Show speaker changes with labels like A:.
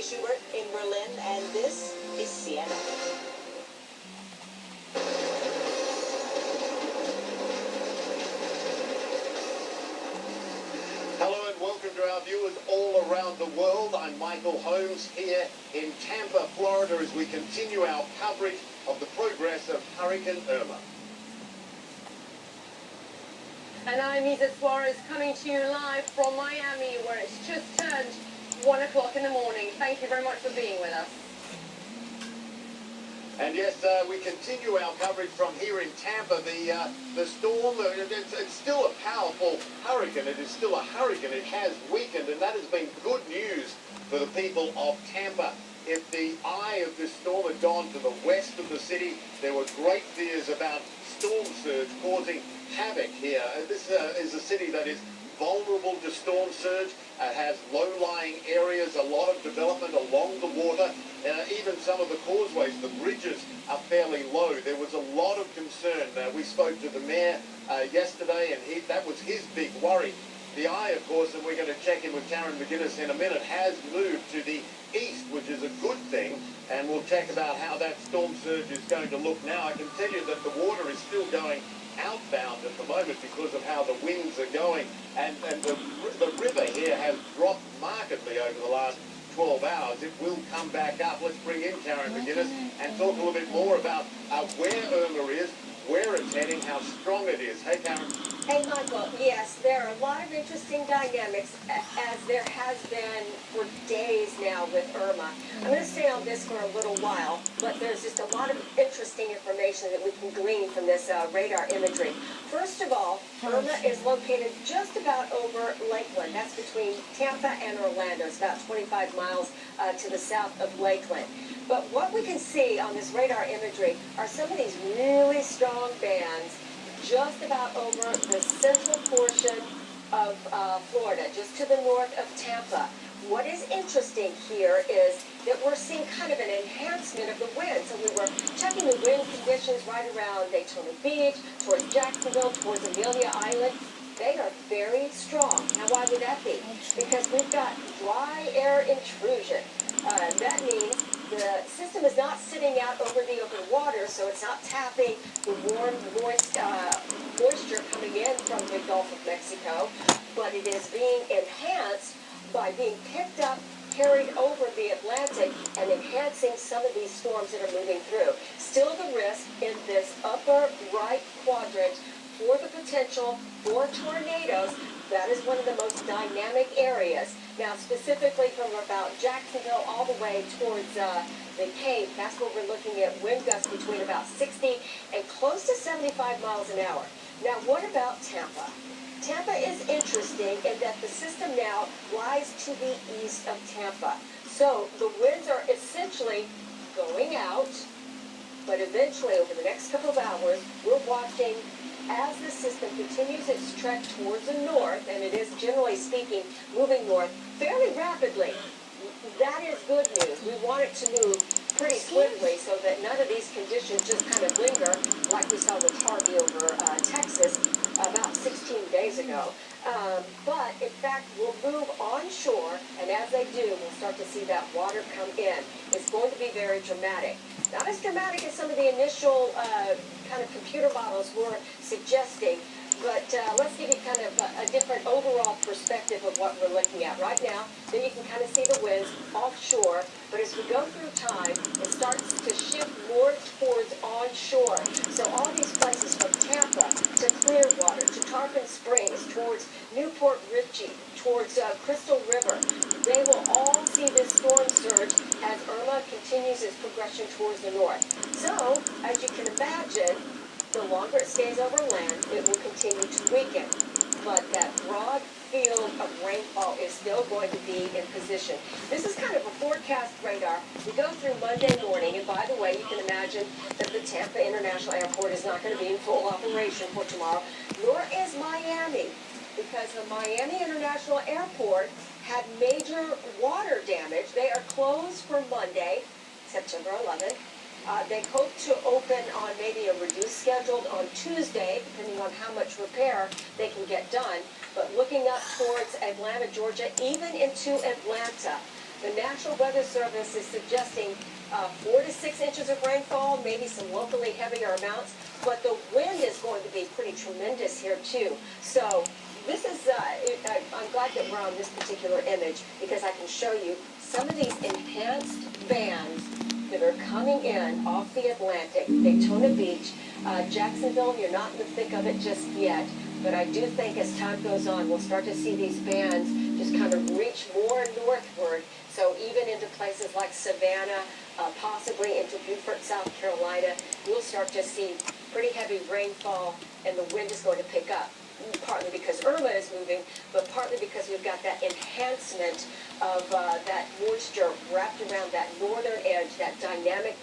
A: Schubert in Berlin, and this is Sienna.
B: Hello and welcome to our viewers all around the world. I'm Michael Holmes here in Tampa, Florida, as we continue our coverage of the progress of Hurricane Irma.
C: And I'm Isa Suarez, coming to you live from Miami, where it's just turned 1 o'clock in the morning. Thank you very much for being with us.
B: And yes, we continue our coverage from here in Tampa. The storm, it's still a powerful hurricane. It is still a hurricane. It has weakened, and that has been good news for the people of Tampa. If the eye of this storm had gone to the west of the city, there were great fears about storm surge causing havoc here. This is a city that is vulnerable to storm surge. It has low-lying areas, a lot of development along the water. Even some of the causeways, the bridges are fairly low. There was a lot of concern. We spoke to the mayor yesterday, and that was his big worry. The eye, of course, and we're going to check in with Karen McGuinness in a minute, has moved to the east, which is a good thing, and we'll check about how that storm surge is going to look now. I can tell you that the water is still going outbound at the moment because of how the winds are going, and the river here has dropped markedly over the last 12 hours. It will come back up. Let's bring in Karen McGuinness and talk a little bit more about where Irma is, where it's heading, how strong it is. Hey, Karen.
D: Hey, Michael. Yes, there are a lot of interesting dynamics, as there has been for days now with Irma. I'm going to stay on this for a little while, but there's just a lot of interesting information that we can glean from this radar imagery. First of all, Irma is located just about over Lakeland. That's between Tampa and Orlando. It's about 25 miles to the south of Lakeland. But what we can see on this radar imagery are some of these really strong bands just about over the central portion of Florida, just to the north of Tampa. What is interesting here is that we're seeing kind of an enhancement of the wind. So we were checking the wind conditions right around Daytona Beach, towards Jacksonville, towards Amelia Island. They are very strong. Now, why would that be? Because we've got dry air intrusion. That means the system is not sitting out over the open water, so it's not tapping the warm, moist moisture coming in from the Gulf of Mexico, but it is being enhanced by being picked up, carried over the Atlantic, and enhancing some of these storms that are moving through. Still the risk in this upper right quadrant for the potential for tornadoes. That is one of the most dynamic areas. Now, specifically from about Jacksonville all the way towards the Cape, that's where we're looking at wind gusts between about 60 and close to 75 miles an hour. Now, what about Tampa? Tampa is interesting in that the system now lies to the east of Tampa. So the winds are essentially going out, but eventually over the next couple of hours, we're watching as the system continues its trek towards the north, and it is, generally speaking, moving north fairly rapidly. That is good news. We want it to move pretty swiftly so that none of these conditions just kind of linger, like we saw with Harvey over Texas about 16 days ago. But, in fact, we'll move onshore, and as they do, we'll start to see that water come in. It's going to be very dramatic. Not as dramatic as some of the initial kind of computer models were suggesting, but let's give you kind of a different overall perspective of what we're looking at right now. Then you can kind of see the winds offshore, but as we go through time, it starts to shift more towards onshore. So all these places from Tampa to Clearwater to Tarpon Springs, towards Newport Richey, towards Crystal River, they will all see this storm surge as Irma continues its progression towards the north. So, as you can imagine, the longer it stays over land, it will continue to weaken. But that broad field of rainfall is still going to be in position. This is kind of a forecast radar. We go through Monday morning, and by the way, you can imagine that the Tampa International Airport is not going to be in full operation for tomorrow, nor is Miami, because the Miami International Airport had major water damage. They are closed for Monday, September 11th. They hope to open on maybe a reduced schedule on Tuesday, depending on how much repair they can get done. But looking up towards Atlanta, Georgia, even into Atlanta, The National Weather Service is suggesting 4 to 6 inches of rainfall, maybe some locally heavier amounts, but the wind is going to be pretty tremendous here too. So this is, I'm glad that we're on this particular image because I can show you some of these enhanced bands that are coming in off the Atlantic, Daytona Beach, Jacksonville. You're not in the thick of it just yet, but I do think as time goes on, we'll start to see these bands just kind of reach more northward. So even into places like Savannah, possibly into Beaufort, South Carolina, we'll start to see pretty heavy rainfall, and the wind is going to pick up. Partly because Irma is moving, but partly because we've got that enhancement of that moisture wrapped around that northern edge, that dynamic